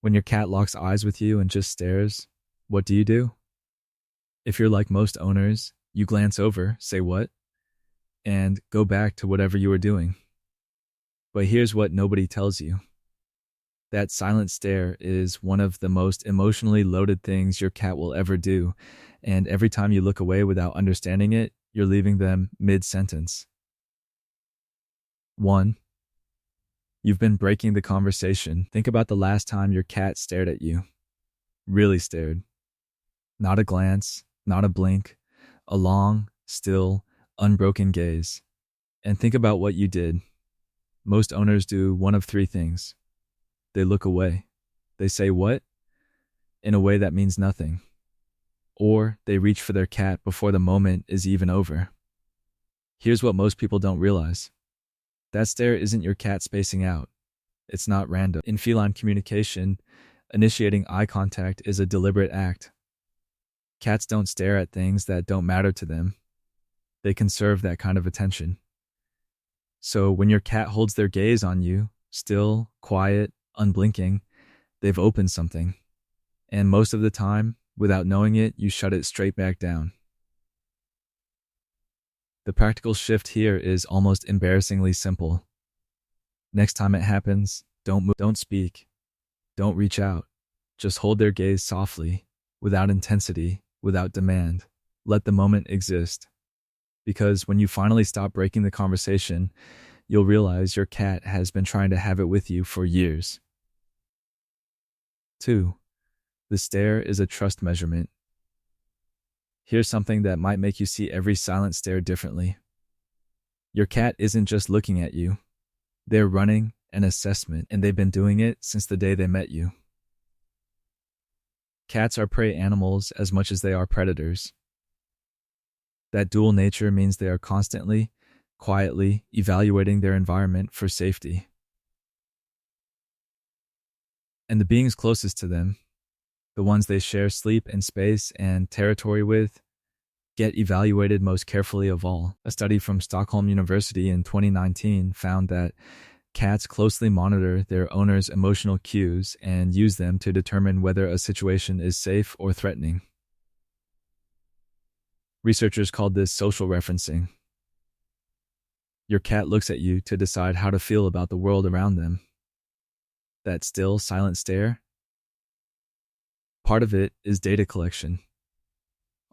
When your cat locks eyes with you and just stares, what do you do? If you're like most owners, you glance over, say what, and go back to whatever you were doing. But here's what nobody tells you. That silent stare is one of the most emotionally loaded things your cat will ever do, and every time you look away without understanding it, you're leaving them mid-sentence. 1. You've been breaking the conversation. Think about the last time your cat stared at you. Really stared. Not a glance, not a blink, a long, still, unbroken gaze. And think about what you did. Most owners do one of three things. They look away. They say what? In a way that means nothing. Or they reach for their cat before the moment is even over. Here's what most people don't realize. That stare isn't your cat spacing out. It's not random. In feline communication, initiating eye contact is a deliberate act. Cats don't stare at things that don't matter to them. They conserve that kind of attention. So when your cat holds their gaze on you, still, quiet, unblinking, they've opened something. And most of the time, without knowing it, you shut it straight back down. The practical shift here is almost embarrassingly simple. Next time it happens, don't move, don't speak, don't reach out. Just hold their gaze softly, without intensity, without demand. Let the moment exist. Because when you finally stop breaking the conversation, you'll realize your cat has been trying to have it with you for years. 2. The stare is a trust measurement. Here's something that might make you see every silent stare differently. Your cat isn't just looking at you. They're running an assessment, and they've been doing it since the day they met you. Cats are prey animals as much as they are predators. That dual nature means they are constantly, quietly evaluating their environment for safety. And the beings closest to them, the ones they share sleep and space and territory with, get evaluated most carefully of all. A study from Stockholm University in 2019 found that cats closely monitor their owners' emotional cues and use them to determine whether a situation is safe or threatening. Researchers called this social referencing. Your cat looks at you to decide how to feel about the world around them. That still, silent stare? Part of it is data collection.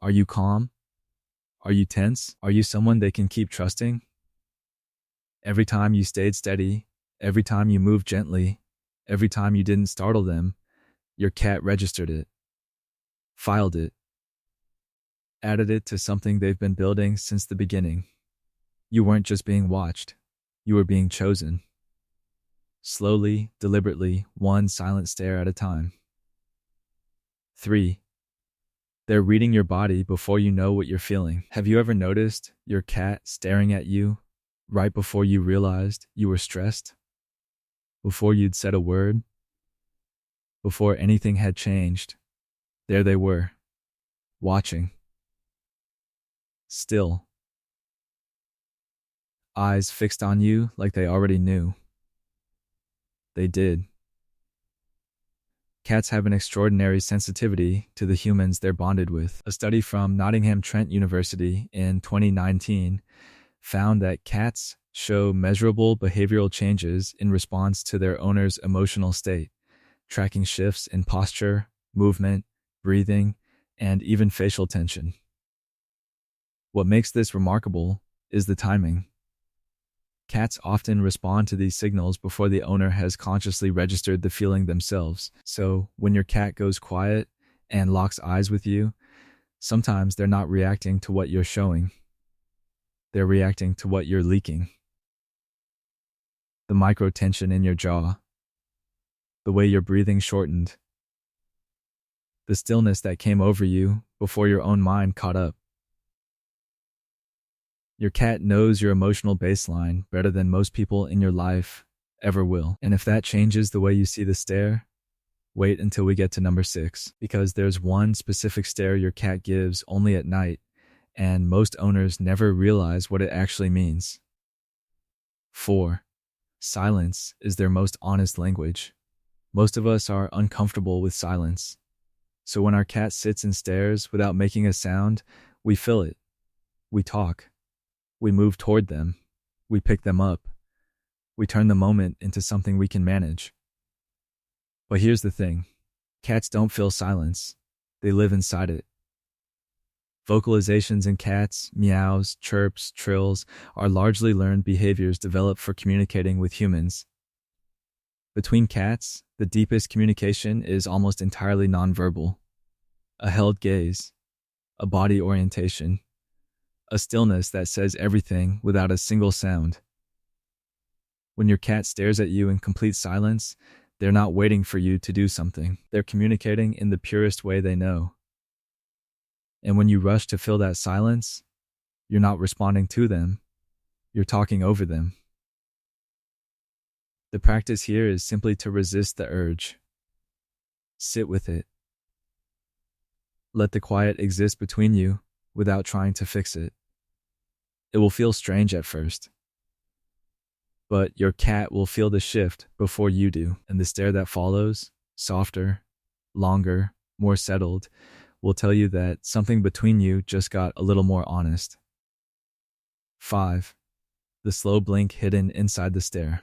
Are you calm? Are you tense? Are you someone they can keep trusting? Every time you stayed steady, every time you moved gently, every time you didn't startle them, your cat registered it, filed it, added it to something they've been building since the beginning. You weren't just being watched, you were being chosen. Slowly, deliberately, one silent stare at a time. 3. They're reading your body before you know what you're feeling. Have you ever noticed your cat staring at you right before you realized you were stressed? Before you'd said a word? Before anything had changed? There they were, watching. Still. Eyes fixed on you like they already knew. They did. Cats have an extraordinary sensitivity to the humans they're bonded with. A study from Nottingham Trent University in 2019 found that cats show measurable behavioral changes in response to their owner's emotional state, tracking shifts in posture, movement, breathing, and even facial tension. What makes this remarkable is the timing. Cats often respond to these signals before the owner has consciously registered the feeling themselves. So when your cat goes quiet and locks eyes with you, sometimes they're not reacting to what you're showing. They're reacting to what you're leaking. The micro tension in your jaw, the way your breathing shortened, the stillness that came over you before your own mind caught up. Your cat knows your emotional baseline better than most people in your life ever will. And if that changes the way you see the stare, wait until we get to number 6, because there's one specific stare your cat gives only at night, and most owners never realize what it actually means. 4. Silence is their most honest language. Most of us are uncomfortable with silence. So when our cat sits and stares without making a sound, we feel it. We talk. We move toward them. We pick them up. We turn the moment into something we can manage. But here's the thing. Cats don't feel silence. They live inside it. Vocalizations in cats, meows, chirps, trills, are largely learned behaviors developed for communicating with humans. Between cats, the deepest communication is almost entirely nonverbal. A held gaze, a body orientation, a stillness that says everything without a single sound. When your cat stares at you in complete silence, they're not waiting for you to do something. They're communicating in the purest way they know. And when you rush to fill that silence, you're not responding to them. You're talking over them. The practice here is simply to resist the urge. Sit with it. Let the quiet exist between you without trying to fix it. It will feel strange at first, but your cat will feel the shift before you do, and the stare that follows, softer, longer, more settled, will tell you that something between you just got a little more honest. 5. The slow blink hidden inside the stare.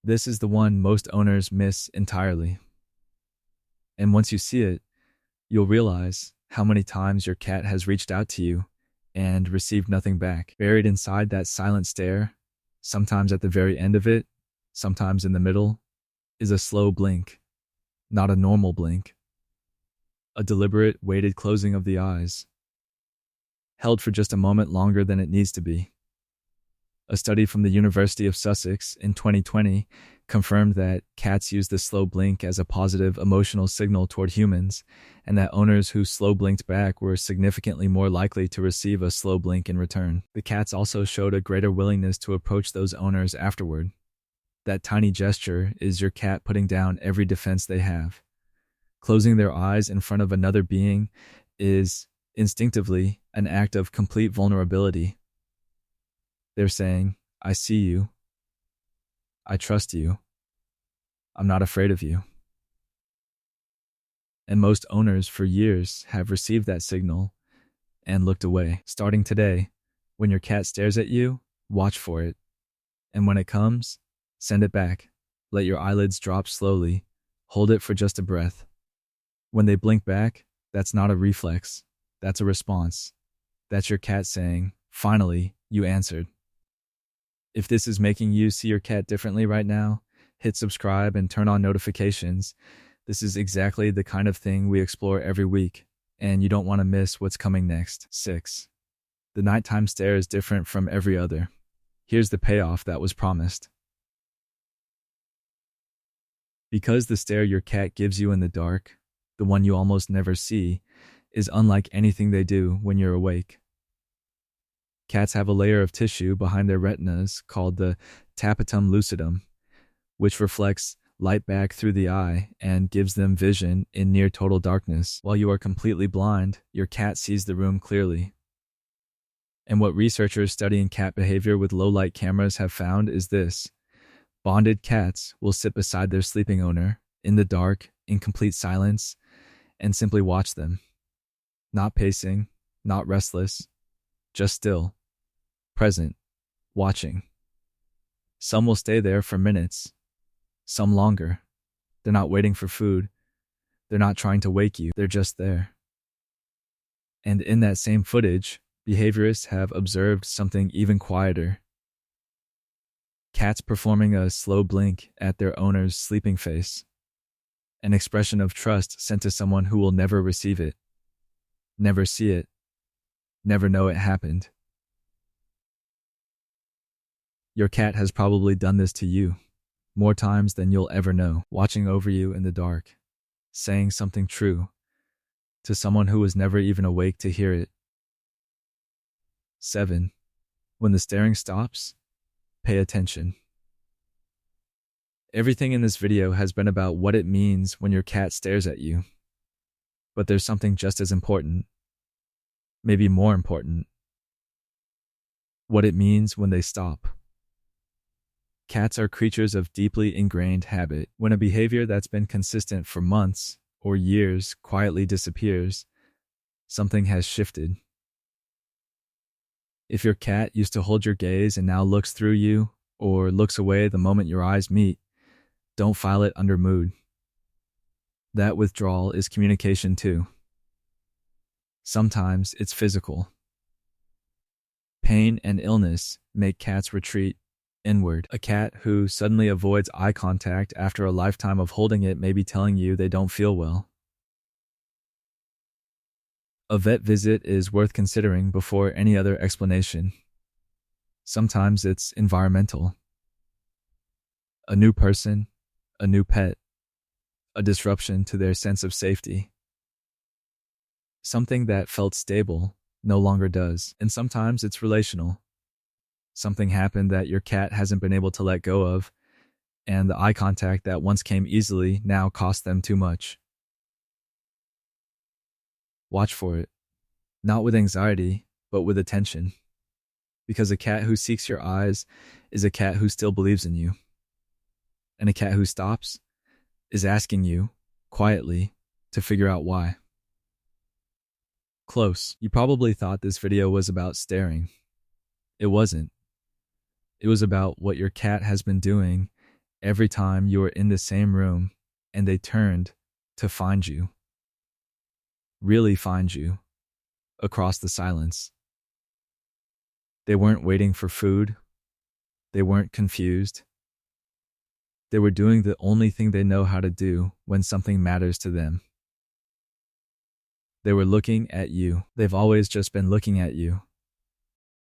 This is the one most owners miss entirely. And once you see it, you'll realize how many times your cat has reached out to you and received nothing back. Buried inside that silent stare, sometimes at the very end of it, sometimes in the middle, is a slow blink, not a normal blink. A deliberate, weighted closing of the eyes, held for just a moment longer than it needs to be. A study from the University of Sussex in 2020 confirmed that cats use the slow blink as a positive emotional signal toward humans, and that owners who slow blinked back were significantly more likely to receive a slow blink in return. The cats also showed a greater willingness to approach those owners afterward. That tiny gesture is your cat putting down every defense they have. Closing their eyes in front of another being is, instinctively, an act of complete vulnerability. They're saying, I see you. I trust you. I'm not afraid of you. And most owners for years have received that signal and looked away. Starting today, when your cat stares at you, watch for it. And when it comes, send it back. Let your eyelids drop slowly. Hold it for just a breath. When they blink back, that's not a reflex. That's a response. That's your cat saying, finally, you answered. If this is making you see your cat differently right now, hit subscribe and turn on notifications. This is exactly the kind of thing we explore every week, and you don't want to miss what's coming next. 6. The nighttime stare is different from every other. Here's the payoff that was promised. Because the stare your cat gives you in the dark, the one you almost never see, is unlike anything they do when you're awake. Cats have a layer of tissue behind their retinas called the tapetum lucidum, which reflects light back through the eye and gives them vision in near total darkness. While you are completely blind, your cat sees the room clearly. And what researchers studying cat behavior with low-light cameras have found is this. Bonded cats will sit beside their sleeping owner, in the dark, in complete silence, and simply watch them. Not pacing, not restless, just still, present, watching. Some will stay there for minutes, some longer. They're not waiting for food. They're not trying to wake you. They're just there. And in that same footage, behaviorists have observed something even quieter. Cats performing a slow blink at their owner's sleeping face. An expression of trust sent to someone who will never receive it, never see it, never know it happened. Your cat has probably done this to you, more times than you'll ever know, watching over you in the dark, saying something true, to someone who was never even awake to hear it. 7. When the staring stops, pay attention. Everything in this video has been about what it means when your cat stares at you. But there's something just as important, maybe more important. What it means when they stop. Cats are creatures of deeply ingrained habit. When a behavior that's been consistent for months or years quietly disappears, something has shifted. If your cat used to hold your gaze and now looks through you or looks away the moment your eyes meet, don't file it under mood. That withdrawal is communication too. Sometimes it's physical. Pain and illness make cats retreat inward. A cat who suddenly avoids eye contact after a lifetime of holding it may be telling you they don't feel well. A vet visit is worth considering before any other explanation. Sometimes it's environmental. A new person, a new pet, a disruption to their sense of safety. Something that felt stable no longer does, and sometimes it's relational. Something happened that your cat hasn't been able to let go of, and the eye contact that once came easily now costs them too much. Watch for it, not with anxiety, but with attention. Because a cat who seeks your eyes is a cat who still believes in you. And a cat who stops is asking you, quietly, to figure out why. Close. You probably thought this video was about staring. It wasn't. It was about what your cat has been doing every time you were in the same room and they turned to find you. Really find you. Across the silence. They weren't waiting for food. They weren't confused. They were doing the only thing they know how to do when something matters to them. They were looking at you. They've always just been looking at you.